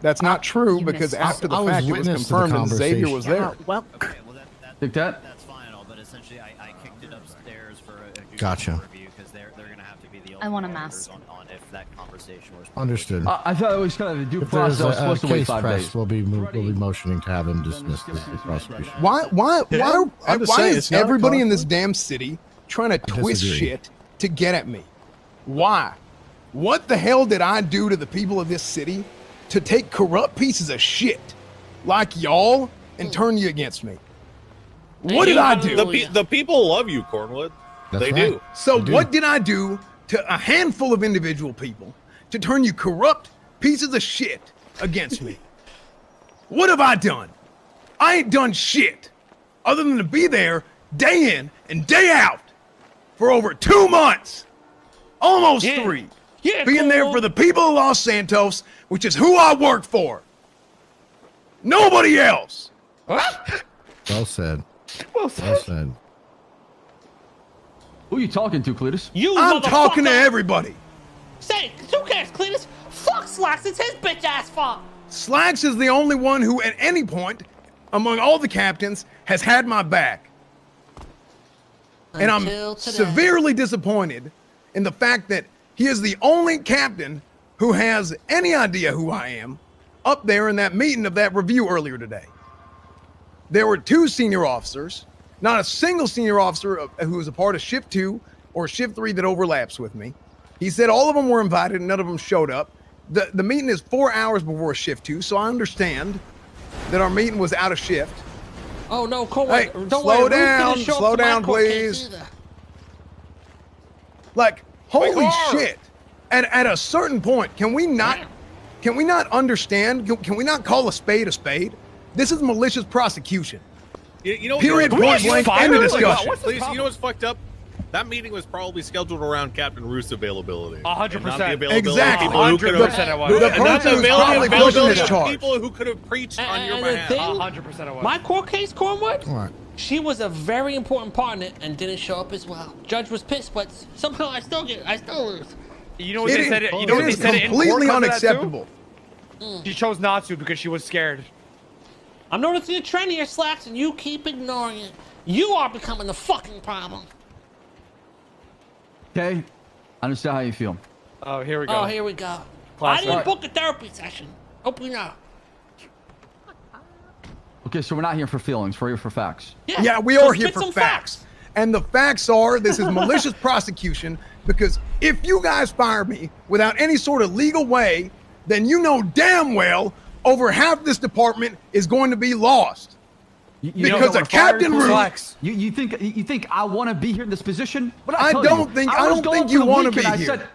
that's not true because after the fact it was confirmed that Xavier was there. Well, Think that? That's final, but essentially I kicked it upstairs for a Gotcha. review because they're gonna have to be the I want a only mask. on if that conversation was Understood. I thought it was kind of a due If there's process. I was supposed to wait case 5 press, days. we'll be motioning to have him dismissed as the prosecution. Why is everybody in this damn city trying to twist disagree. shit to get at me? Why? What the hell did I do to the people of this city to take corrupt pieces of shit like y'all and turn you against me? What did I do? The people love you, Cornwood. They do. So what did I do to a handful of individual people to turn you corrupt pieces of shit against me? What have I done? I ain't done shit other than to be there day in and day out for over 2 months, almost 3. Yeah, being there for the people of Los Santos, which is who I work for. Nobody else. Well said. Well said. Who are you talking to, Cletus? I'm talking to everybody. Say, who cares, Cletus? Fuck Slacks, it's his bitch ass fault. Slacks is the only one who at any point among all the captains has had my back. And I'm severely disappointed in the fact that he is the only captain who has any idea who I am up there in that meeting of that review earlier today. There were 2 senior officers, not a single senior officer who was a part of Shift 2 or Shift 3 that overlaps with me. He said all of them were invited and none of them showed up. The meeting is 4 hours before Shift 2, so I understand that our meeting was out of shift. Oh no, Hey, slow down, please. Like, holy shit. At a certain point, can we not understand? Can we not call a spade a spade? This is malicious prosecution. You know, Period, point blank, end of discussion. Please, you know what's fucked up? That meeting was probably scheduled around Captain Roost's availability. 100%. Exactly. The person who's probably pushing this charge. People who could have preached on your behalf. 100% it was. My court case, Cornwood? What? She was a very important part in it and didn't show up as well. Judge was pissed, but somehow I still lose. You know what they said? You know what they It is said in court completely because of that, too? unacceptable. She chose not to because she was scared. I'm noticing a trend here, Slacks, and you keep ignoring it. You are becoming the fucking problem. Okay, I understand how you feel. Oh, here we go. Oh, here we go. Classic. I didn't book a therapy session. Hope you know. Okay, so we're not here for feelings. We're here for facts. Yeah, we so are here spit for some facts. And the facts are this is malicious prosecution because if you guys fire me without any sort of legal way, then you know damn well over half this department is going to be lost. Because of Captain Root. You think I want to be here in this position? I don't think you want to be here.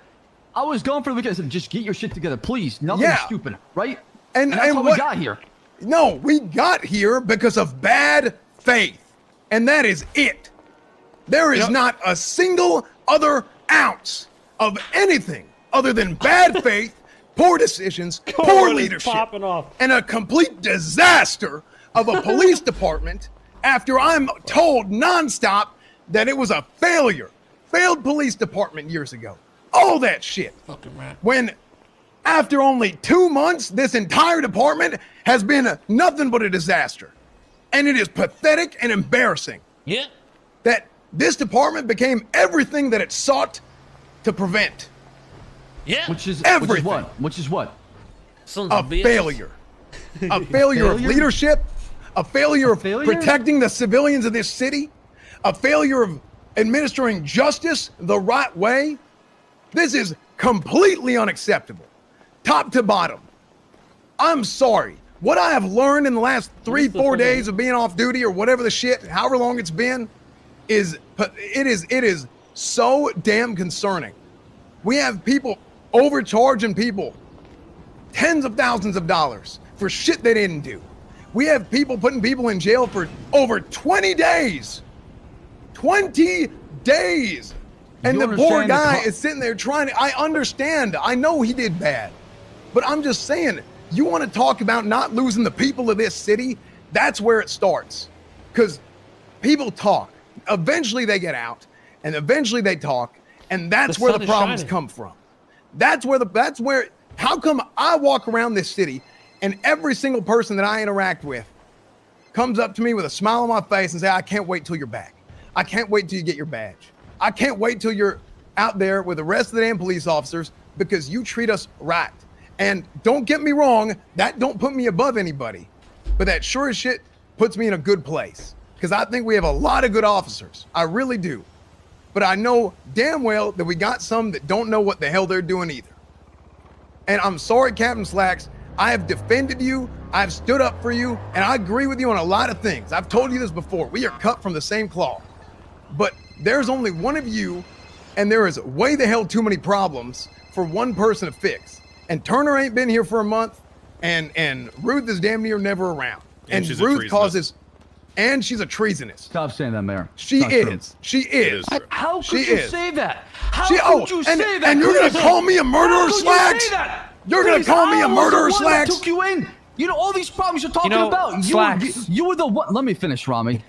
I was going for the weekend. I said, just get your shit together, please. Nothing stupid, right? And that's how we got here. No, we got here because of bad faith. And that is it. There is not a single other ounce of anything other than bad faith, poor decisions, poor leadership, and a complete disaster of a police department after I'm told nonstop that it was a failed police department years ago. All that shit. When after only 2 months, this entire department has been nothing but a disaster. And it is pathetic and embarrassing. Yeah. That this department became everything that it sought to prevent. Yeah. Which is everything. Which is what? A failure. A failure of leadership. A failure of protecting the civilians of this city. A failure of administering justice the right way. This is completely unacceptable. Top to bottom. I'm sorry. What I have learned in the last 3-4 days of being off duty or whatever the shit, however long it's been, is so damn concerning. We have people overcharging people tens of thousands of dollars for shit they didn't do. We have people putting people in jail for over 20 days. 20 days. And the poor guy is sitting there trying to, I understand. I know he did bad. But I'm just saying, you want to talk about not losing the people of this city? That's where it starts. Because people talk. Eventually they get out. And eventually they talk. And that's where the problems come from. That's where. How come I walk around this city and every single person that I interact with comes up to me with a smile on my face and say, "I can't wait till you're back. I can't wait till you get your badge. I can't wait till you're out there with the rest of the damn police officers because you treat us right." And don't get me wrong, that don't put me above anybody, but that sure as shit puts me in a good place because I think we have a lot of good officers. I really do. But I know damn well that we got some that don't know what the hell they're doing either. And I'm sorry, Captain Slacks. I have defended you. I've stood up for you. And I agree with you on a lot of things. I've told you this before. We are cut from the same cloth. But there's only one of you, and there is way the hell too many problems for one person to fix. And Turner ain't been here for a month, and Ruth is damn near never around. And she's a Ruth treasonous. causes, and she's a treasonous. Stop saying that, Mayor. She Not true. is. She is. How could She you is. say that? How She, could you and, say that? and you're gonna Please? call me a murderer, How could Slacks? you say that? You're gonna Please, call me a I was murderer, the one that Slacks? took you in. You know all these problems you're talking about. Slacks. You were the one. Let me finish, Rami.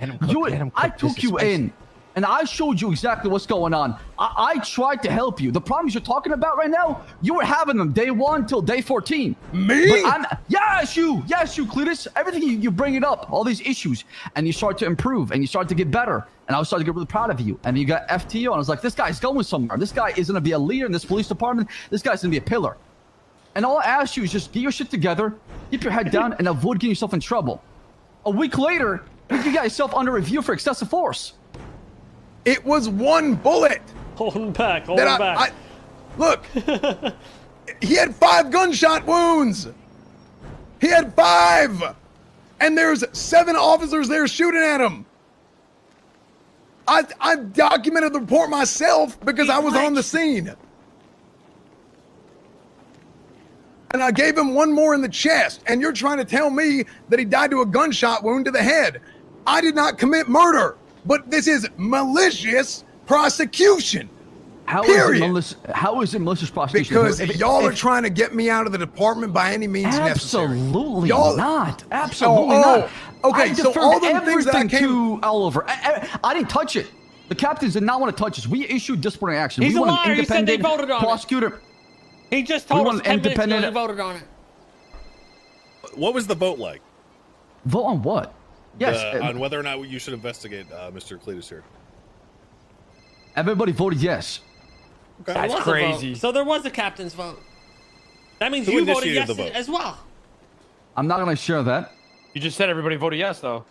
I took you in, and I showed you exactly what's going on. I tried to help you. The problems you're talking about right now, you were having them day 1 till day 14. Me? But yes, you, Cletus. Everything you bring it up, all these issues, and you start to improve, and you start to get better. And I was starting to get really proud of you. And you got FTO, and I was like, this guy's going somewhere. This guy is going to be a leader in this police department. This guy's going to be a pillar. And all I asked you is just get your shit together, keep your head down, and avoid getting yourself in trouble. A week later, you got yourself under review for excessive force. It was one bullet. Holding back, that holding back. Look, he had 5 gunshot wounds. He had 5, and there's 7 officers there shooting at him. I documented the report myself because I was on the scene. And I gave him 1 more in the chest, and you're trying to tell me that he died to a gunshot wound to the head. I did not commit murder, but this is malicious prosecution. How Period. is it malicious prosecution? Because y'all are trying to get me out of the department by any means necessary. Absolutely Y'all- not. Absolutely Oh, not. okay, I so all the things that I everything came- to Oliver. I didn't touch it. The captains did not want to touch us. We issued disciplinary action. He's we a want liar. an He said they independent voted on it. prosecutor. He just We told us want 10 minutes ago independent- he voted on it. What was the vote like? Vote on what? Yes. On whether or not you should investigate Mr. Cletus here. Everybody voted yes. There That's was a vote. crazy. So there was a captain's vote. That means Who you voted initiated yes the vote? as well. I'm not going to share that. You just said everybody voted yes, though.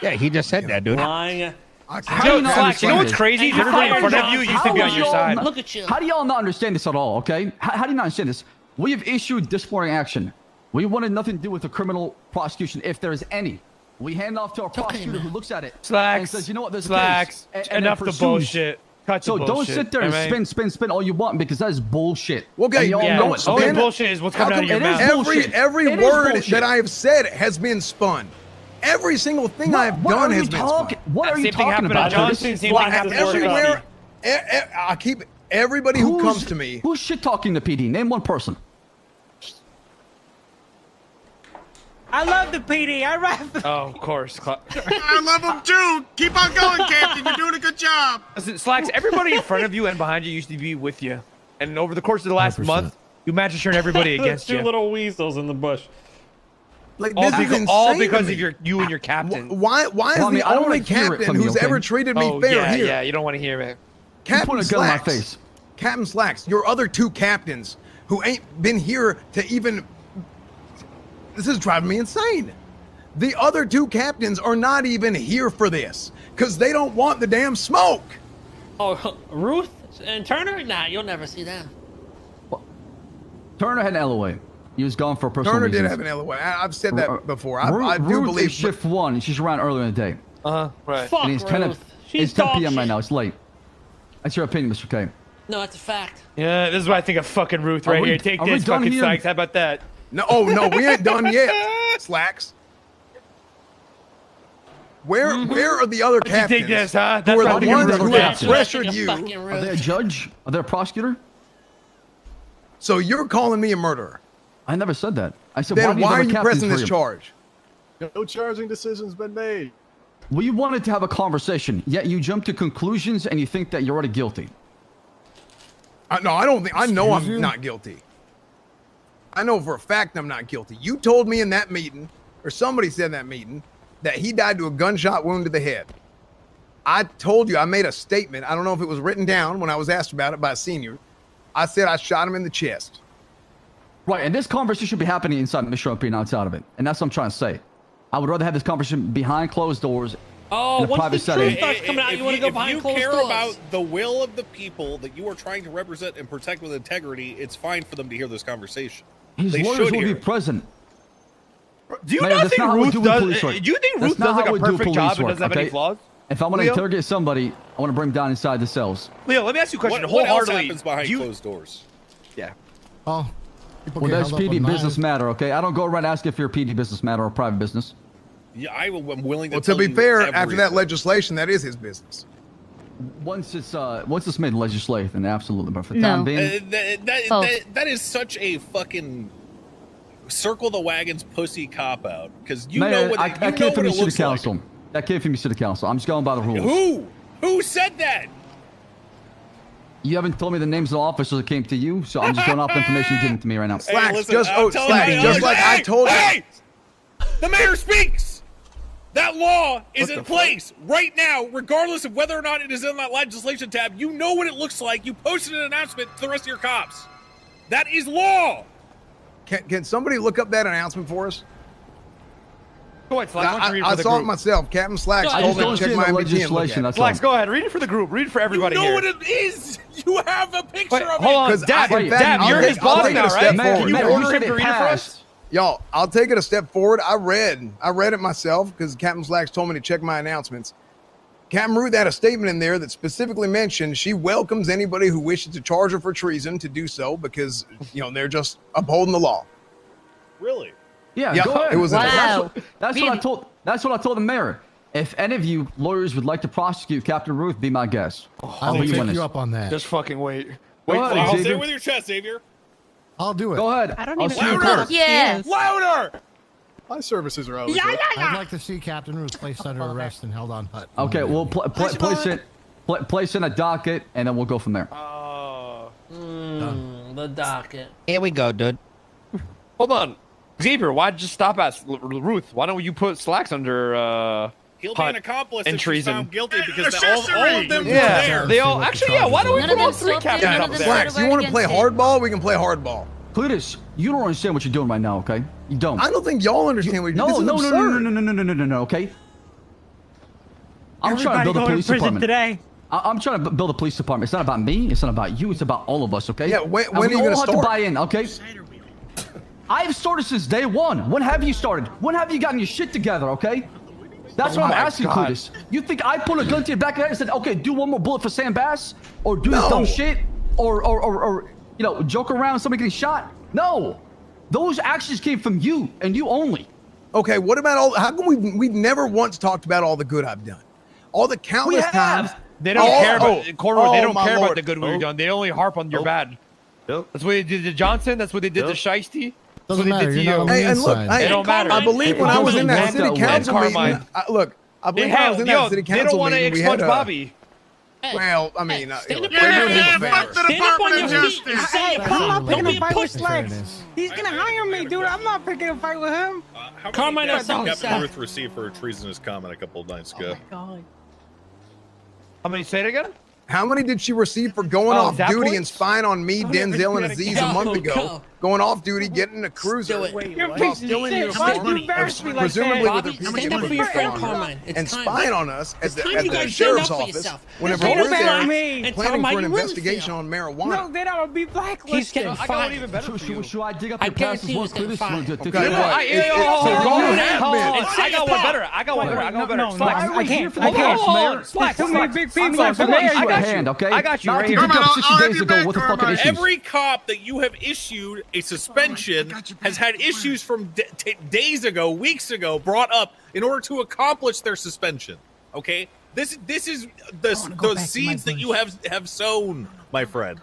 Yeah, he just said that, dude. Lying. I How do you not Slacks, you know what's understand crazy? And Is everybody in how front of are you you- used to be how on are your y'all side. not- Look at you. How do y'all not understand this at all, okay? How do you not understand this? We have issued disciplinary action. We wanted nothing to do with the criminal prosecution, if there is any. We hand off to our prosecutor man. who looks at it and Slacks. says, you know what, there's Slacks. a case. And Enough then the pursues. bullshit. Cut the So don't bullshit, sit there and alright? spin all you want because that is bullshit. Okay, And y'all yeah, know it. Only Ben, bullshit is what's How coming out of come your it is mouth. bullshit. every It is word bullshit. that I have said has been spun? Every single thing I have done has been spun. What That are you same thing talking happened about? to Johnson. Same thing happened to Everywhere, I keep everybody who comes to me. Who's shit talking to PD? Name one person. I love the PD. I rap. Oh, of course. I love him too. Keep on going, Captain. You're doing a good job. Listen, Slacks, everybody in front of you and behind you used to be with you. And over the course of the last 100%. month, you managed to turn everybody against Two you. little weasels in the bush. Like All, this is insane all to because me. of you and your captain. Why is Rami, the I don't only wanna hear it captain from you, who's okay? ever treated me Oh, fair yeah, here? yeah, you don't want to hear it. Captain Put a gun in my Slacks. face. Captain Slacks, your other 2 captains who ain't been here to even. This is driving me insane. The other 2 captains are not even here for this because they don't want the damn smoke. Oh, Ruth and Turner? Nah, you'll never see them. Turner had an LOA. He was gone for personal Turner reasons. did have an LOA. I've said that before. I Ruth do is believe. shift 1, and she's around earlier in the day. Right. Fuck And it's 10, Ruth. She's it's 10 dog p.m. right shit. now. It's late. That's your opinion, Mr. K. No, it's a fact. Yeah, this is what I think of fucking Ruth Are right we- here. Take are we this, done fucking here? Slacks. How about that? No, oh no, we ain't done yet. Slacks. Where are the other You captains? take this, huh? Who That's are how the you ones get who rid of have captain. pressured Like a you? fucking Are they a Ruth. judge? Are they a prosecutor? So you're calling me a murderer? I never said that. I said, why Then do you why have are a you captain's pressing this for him? charge? No charging decision's been made. We wanted to have a conversation, yet you jump to conclusions and you think that you're already guilty. No, I don't think. I know Excuse I'm you? not guilty. I know for a fact I'm not guilty. You told me in that meeting, or somebody said in that meeting, that he died to a gunshot wound to the head. I told you, I made a statement. I don't know if it was written down when I was asked about it by a senior. I said I shot him in the chest. Right, and this conversation should be happening inside Mission P, not outside of it. And that's what I'm trying to say. I would rather have this conversation behind closed doors. Oh, in a once private the truth setting. starts coming out, you want to go behind closed If you doors. care about the will of the people that you are trying to represent and protect with integrity, it's fine for them to hear this conversation. His They lawyers should will hear be it. present. Do you Mayor, not that's think not how we Ruth do does? police work. Do you think That's Ruth not does like how a we do perfect police job and work, doesn't have any okay? flaws? If I want to Leo? interrogate somebody, I want to bring them down inside the cells. Leo, let me ask you a question. What else Wholeheartedly, happens behind do you- closed doors? Yeah. Oh, people Well, get that's held up PD on business knives. matter, okay? I don't go around asking if you're a PD business matter or private business. Yeah, I'm willing to. Well, to tell be you fair, after that everything. legislation, that is his business. Once it's made legislative, then absolutely. But for the No. time being, That is such a fucking circle the wagons pussy cop out because you Mayor, know what I you know came what from the it city looks council. like. That came from the city council. I'm just going by the rules. Who said that? You haven't told me the names of the officers that came to you, so I'm just going off the information you're giving to me right now. Slacks, listen, just I'm telling Slacks, you, just like I told you. Hey! The mayor speaks. That law is in place right now, regardless of whether or not it is in that legislation tab. You know what it looks like. You posted an announcement to the rest of your cops. That is law. Can somebody look up that announcement for us? Go ahead, Slacks. Why don't you read it I for the saw it group? myself. Captain Slacks I I told just me don't to see check the my MBT and look legislation. at it. That's all. Slacks, go ahead. Read it for the group. Read it for everybody You know here. what it is. You have a picture Wait, of hold it. on, 'Cause Dad. in fact, Dad, I'll you're take- his I'll boss take it a now, step right? forward. Can you Mayor, order you him said to it read it for passed. us? Y'all, I'll take it a step forward. I read it myself because Captain Slacks told me to check my announcements. Captain Ruth had a statement in there that specifically mentioned she welcomes anybody who wishes to charge her for treason to do so because, they're just upholding the law. Really? Yeah, Yeah, go ahead. it was- Wow. That's what I told. That's what I told the mayor. If any of you lawyers would like to prosecute Captain Ruth, be my guest. I will be take witness. you up on that. Just fucking wait. Go Wait, ahead, I'll Xavier. say it with your chest, Xavier. I'll do it. Go ahead. I don't I'll even see you in know court. who Yeah. Louder! My services are always Yeah, up. yeah, I'd yeah. like to see Captain Ruth placed under arrest and held on hut. Okay, we'll place in a docket, and then we'll go from there. The docket. Here we go, dude. Hold on. Xavier, why'd you just stop at Ruth? Why don't you put Slacks under, He'll be Hut an accomplice and if she's treason. found guilty because Accessory. all of them were Yeah, there. they all, actually, yeah, why don't we None put of all them three spoke, captains none up of them there? Slacks, you want to play against it. hardball? We can play hardball. Cletus, you don't understand what you're doing right now, okay? You don't. I don't think y'all understand what you're No, doing. no, This is no, no, absurd. no, no, no, no, no, no, no, okay? I'm trying to Everybody build a going to police prison department. today. I'm trying to build a police department. It's not about me. It's not about you. It's about all of us, okay? Yeah, when And are we you all gonna have to start? buy in, okay? I've started since day one. When have you started? When have you gotten your shit together, okay? That's what I'm my asking, God. Cletus. You think I put a gun to your back of the head and said, okay, do one more bullet for Sam Bass? Or do this No. dumb shit? Or joke around with somebody getting shot? No. Those actions came from you and you only. Okay, what about all? How come we've never once talked about all the good I've done? All the countless have. times. They don't care about Cornwood. They don't my care about Lord. the good we've done. They only harp on your bad. That's what they did to Johnson. That's what they did to Shiesty. That's Doesn't what they matter. did to You're not on you. the Hey, and look, inside. hey, It don't matter. I believe when I was in that city council meeting. Carmine. I believe when I was in that city They don't council want to meeting. We had expunge Bobby. well, I mean, stand up we're on doing your him a feet. favor. Fuck the Stand up on Department your of feet. Justice. Say it. I'm not Don't picking be a fight with pussy. Slacks. He's gonna hire me, dude. I'm not picking a fight with him. How Carmine, many deaths that's did all Captain sad. Ruth receive for a treasonous comment a couple of nights ago? God. How many? Say it again. How many did she receive for going Oh, off that duty point? and spying on me, Denzel, and Aziz a month ago? Go. Going off duty, getting a cruiser, Do it. You're a while piece still of in shit. Why uniform, you embarrass me like presumably that? with Bobby, her stand up for your friend Carmine. and It's spying time. on us at It's the, time at you the guys stand sheriff's up for office yourself. whenever Stand we're up for there me. And tell planning him how for an you really investigation feel. on marijuana. No, then I would be He's blacklisted. getting I got fired. even better for you. Should I dig up I your past guarantee as well, he's getting Cletus? fired. To Okay, figure what? out- I got one better. I got one better. I got one better. No, Slacks. I can't. Hold on, Hold Mayor. on. Slacks. Too many big people. Slacks, for hold on, mayor. I got you. hand, okay? I got you Not right to here. dig up Carmine, 60 I'll days have you ago. back, What the fucking Carmine. issues? Every cop that you have issued a suspension has had issues from days ago, weeks ago, brought up in order to accomplish their suspension. Okay, this is the seeds that you have sown, my friend.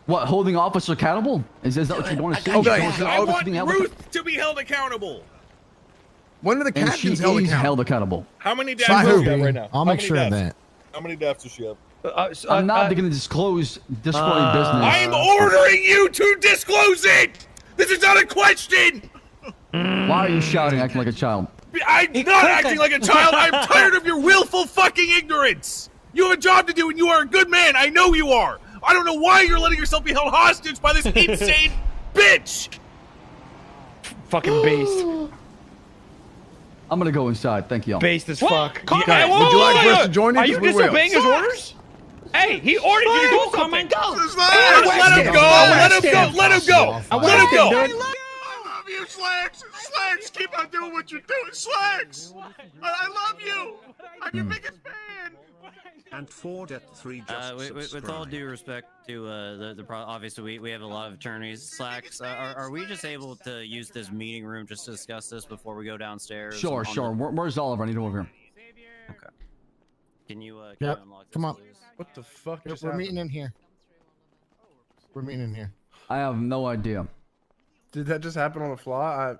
What, holding officer accountable? Is that what you want to say? Okay, You so I want want being held Ruth to be held accountable. When are the And she captains is held accountable? held accountable. How many deaths By does who? she have right now? I'll How make many sure of deaths? that. How many deaths does she have? I'm not going to disclose disappointing business. I am ordering you to disclose it. This is not a question. Why are you shouting, acting like a child? I'm not acting like a child. I'm tired of your willful fucking ignorance. You have a job to do, and you are a good man. I know you are. I don't know why you're letting yourself be held hostage by this insane bitch. Fucking based. I'm going to go inside. Thank you all. Based as fuck. Would you like for us to join you? Are you 'Cause we will. disobeying his orders? Hey, he ordered you to do something. Let him go. Let him go. Let him go. Let him go. I love you, Slacks. Slacks, keep on doing what you're doing, Slacks. I love you. I'm your biggest fan. And Ford at 3 just with all due respect to obviously we have a lot of attorneys. Slacks, are we just able to use this meeting room just to discuss this before we go downstairs? Sure. Where's Oliver? I need him over here. Okay. Can you Yep. unlock this, Come on. please? What the fuck? We're meeting in here. We're meeting in here. I have no idea. Did that just happen on the fly?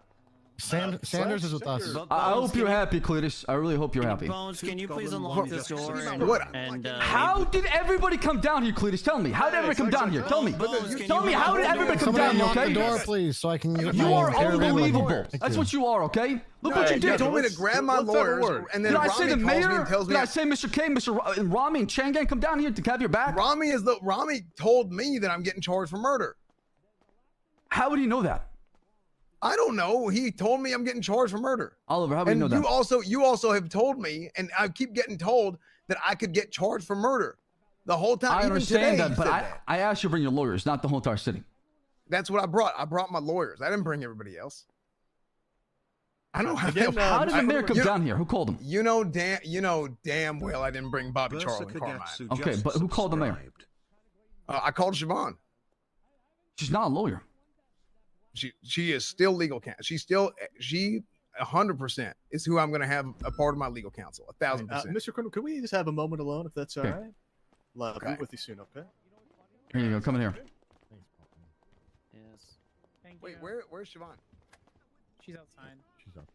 Sanders is with us. I hope you're happy, Cletus. I really hope you're happy. Bones, can you please unlock this door? How did everybody come down here, Cletus? Tell me. How did everybody come down here? Tell me. Tell me, how did everybody come down here, Unlock the okay? door, please, so I can use You my are caravan unbelievable. weapon. Thank That's you. what you are, okay? Look what you You did. told me to grab my lawyers, and then Did I say the Rami calls me mayor? and tells me Did I say Mr. K, Mr. Rami, and Changan come down here to have your back? Rami told me that I'm getting charged for murder. How would he know that? I don't know. He told me I'm getting charged for murder. Oliver, how would you know And that? you also have told me, and I keep getting told that I could get charged for murder the whole time. I Even understand today, that, he but said that. I asked you to bring your lawyers, not the whole entire city. That's what I brought. I brought my lawyers. I didn't bring everybody else. I don't have. How did the mayor come down here? Who called him? You know damn well I didn't bring Bobby Charles and Carmine. Okay, but who called the mayor? I called Siobhan. She's not a lawyer. She is still legal counsel. She 100% is who I'm going to have a part of my legal counsel. 1,000%. Mr. Cornwood, could we just have a moment alone if that's all Okay. right? I'll be with you soon, okay? Here you go. Come in here. Yes. Thank Wait, you. where's Siobhan? She's outside. She's up.